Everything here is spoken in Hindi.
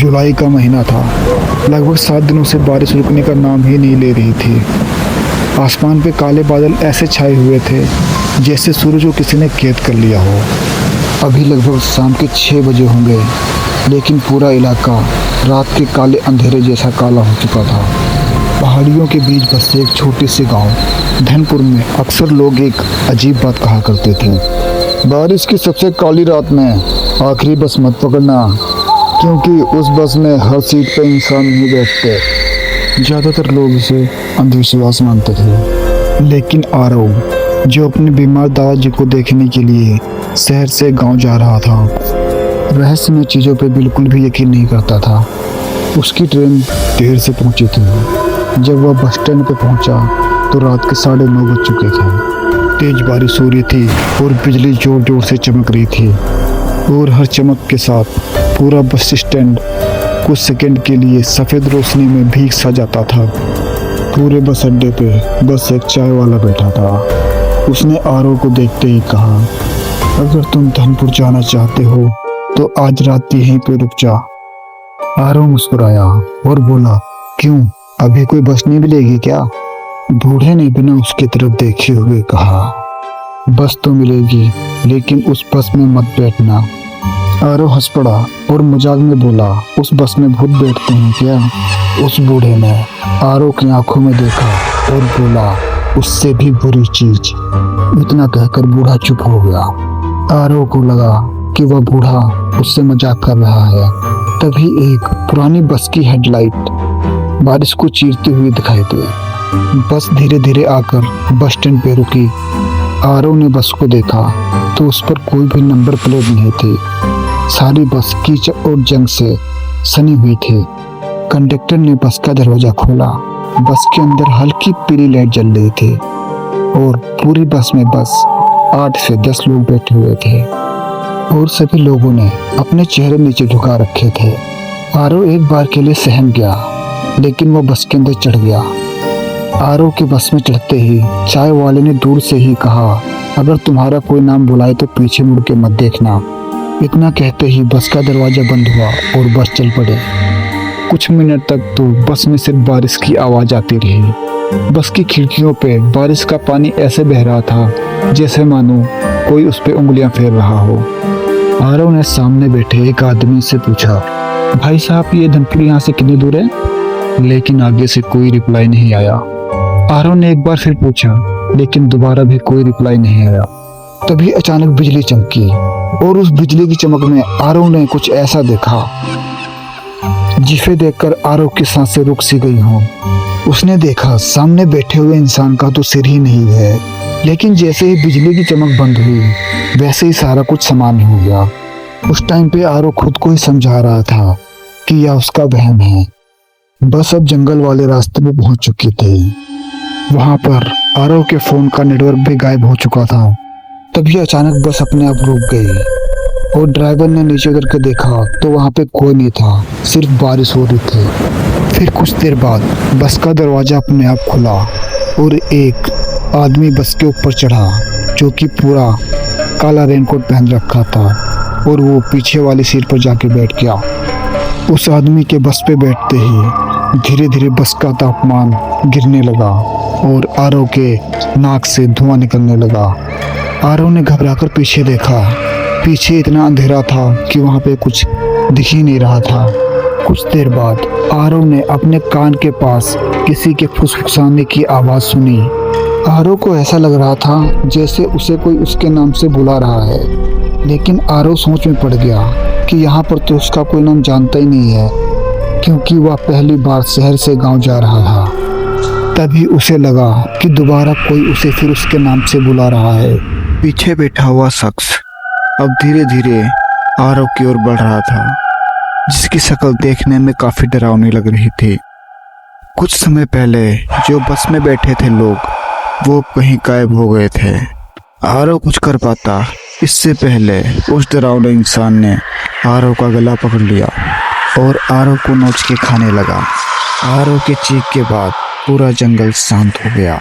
जुलाई का महीना था। लगभग 7 दिनों से बारिश रुकने का नाम ही नहीं ले रही थी। आसमान पे काले बादल ऐसे छाए हुए थे जैसे सूरज को किसी ने कैद कर लिया हो। अभी लगभग शाम के 6 बजे होंगे, लेकिन पूरा इलाका रात के काले अंधेरे जैसा काला हो चुका था। पहाड़ियों के बीच बसे एक छोटी सी गांव धनपुर में अक्सर लोग एक अजीब बात कहा करते थे। बारिश की सबसे काली रात में आखिरी बस मत पकड़ना, क्योंकि उस बस में हर सीट पे इंसान नहीं बैठते। ज़्यादातर लोग इसे अंधविश्वास मानते थे, लेकिन आरव जो अपने बीमार दादाजी को देखने के लिए शहर से गांव जा रहा था, रहस्यमय चीज़ों पे बिल्कुल भी यकीन नहीं करता था। उसकी ट्रेन देर से पहुंची थी। जब वह बस स्टैंड पे पहुंचा तो रात के 9:30 बज चुके थे। तेज बारिश हो रही थी और बिजली जोर जोर से चमक रही थी, और हर चमक के साथ पूरा बस स्टैंड कुछ सेकंड के लिए सफ़ेद रोशनी में भीग सा जाता था। पूरे बस अड्डे पे बस एक चाय वाला बैठा था। उसने आरव को देखते ही कहा, अगर तुम धनपुर जाना चाहते हो तो आज रात यहीं पे रुक जा। आरव मुस्कुराया और बोला, क्यों, अभी कोई बस नहीं मिलेगी क्या? बूढ़े ने बिना उसकी तरफ देखे हुए कहा, बस तो मिलेगी, लेकिन उस बस में मत बैठना। आरव हंस पड़ा और मजाक में बोला, उस बस में भूत बैठते हैं क्या? उस बूढ़े ने आरव की आंखों में देखा और बोला, उससे भी बुरी चीज। इतना कहकर बूढ़ा चुप हो गया। आरव को लगा कि वह बूढ़ा उससे मजाक कर रहा है। तभी एक पुरानी बस की हेडलाइट बारिश को चीरते हुए दिखाई दी। बस धीरे धीरे आकर बस स्टैंड पे रुकी। आरव ने बस को देखा तो उस पर कोई भी नंबर प्लेट नहीं थी। सारी बस कीचड़ और जंग से सनी हुई थी। कंडक्टर ने बस का दरवाजा खोला। बस के अंदर हल्की पीली लाइट जल रही थी और पूरी बस में बस 8 से 10 लोग बैठे हुए थे, और सभी लोगों ने अपने चेहरे नीचे झुका रखे थे। आरव एक बार के लिए सहम गया, लेकिन वह बस के अंदर चढ़ गया। आरव के बस में चढ़ते ही चाय वाले ने दूर से ही कहा, अगर तुम्हारा कोई नाम बुलाए तो पीछे मुड़ के मत देखना। इतना कहते ही बस का दरवाजा बंद हुआ और बस चल पड़ी। कुछ मिनट तक तो बस में सिर्फ बारिश की आवाज़ आती रही। बस की खिड़कियों पे बारिश का पानी ऐसे बह रहा था जैसे मानो कोई उस पर उंगलियां फेर रहा हो। आरव ने सामने बैठे एक आदमी से पूछा, भाई साहब, ये धनपुर यहाँ से कितनी दूर है? लेकिन आगे से कोई रिप्लाई नहीं आया। आरव ने एक बार फिर पूछा, लेकिन दोबारा भी कोई रिप्लाई नहीं आया। तभी अचानक बिजली चमकी, और उस बिजली की चमक में आरव ने कुछ ऐसा देखा जिसे देखकर आरव की सांसें रुक सी गई हों। उसने देखा सामने बैठे हुए इंसान का तो सिर ही नहीं है, लेकिन जैसे ही बिजली की चमक बंद हुई वैसे ही सारा कुछ सामान्य हो गया। उस टाइम पे आरव खुद को ही समझा रहा था कि यह उसका वहम है। बस अब जंगल वाले रास्ते पे पहुंच चुकी थी। वहां पर आरव के फोन का नेटवर्क भी गायब हो चुका था। तभी अचानक बस अपने आप रुक गई और ड्राइवर ने नीचे उतर के देखा तो वहां पे कोई नहीं था, सिर्फ बारिश हो रही थी। फिर कुछ देर बाद बस का दरवाजा अपने आप खुला और एक आदमी बस के ऊपर चढ़ा, जो कि पूरा काला रेनकोट पहन रखा था, और वो पीछे वाली सीट पर जाके बैठ गया। उस आदमी के बस पे बैठते ही धीरे धीरे बस का तापमान गिरने लगा और आरव के नाक से धुआं निकलने लगा। आरव ने घबराकर पीछे देखा। पीछे इतना अंधेरा था कि वहाँ पे कुछ दिख ही नहीं रहा था। कुछ देर बाद आरव ने अपने कान के पास किसी के फुसफुसाने की आवाज़ सुनी। आरव को ऐसा लग रहा था जैसे उसे कोई उसके नाम से बुला रहा है, लेकिन आरव सोच में पड़ गया कि यहाँ पर तो उसका कोई नाम जानता ही नहीं है, क्योंकि वह पहली बार शहर से गांव जा रहा था। तभी उसे लगा कि दोबारा कोई उसे फिर उसके नाम से बुला रहा है। पीछे बैठा हुआ शख्स अब धीरे धीरे आरव की ओर बढ़ रहा था, जिसकी शक्ल देखने में काफी डरावनी लग रही थी। कुछ समय पहले जो बस में बैठे थे लोग, वो कहीं गायब हो गए थे। आरव कुछ कर पाता इससे पहले उस डरावने इंसान ने आरव का गला पकड़ लिया और आरव को नोच के खाने लगा। आरव के चीख के बाद पूरा जंगल शांत हो गया।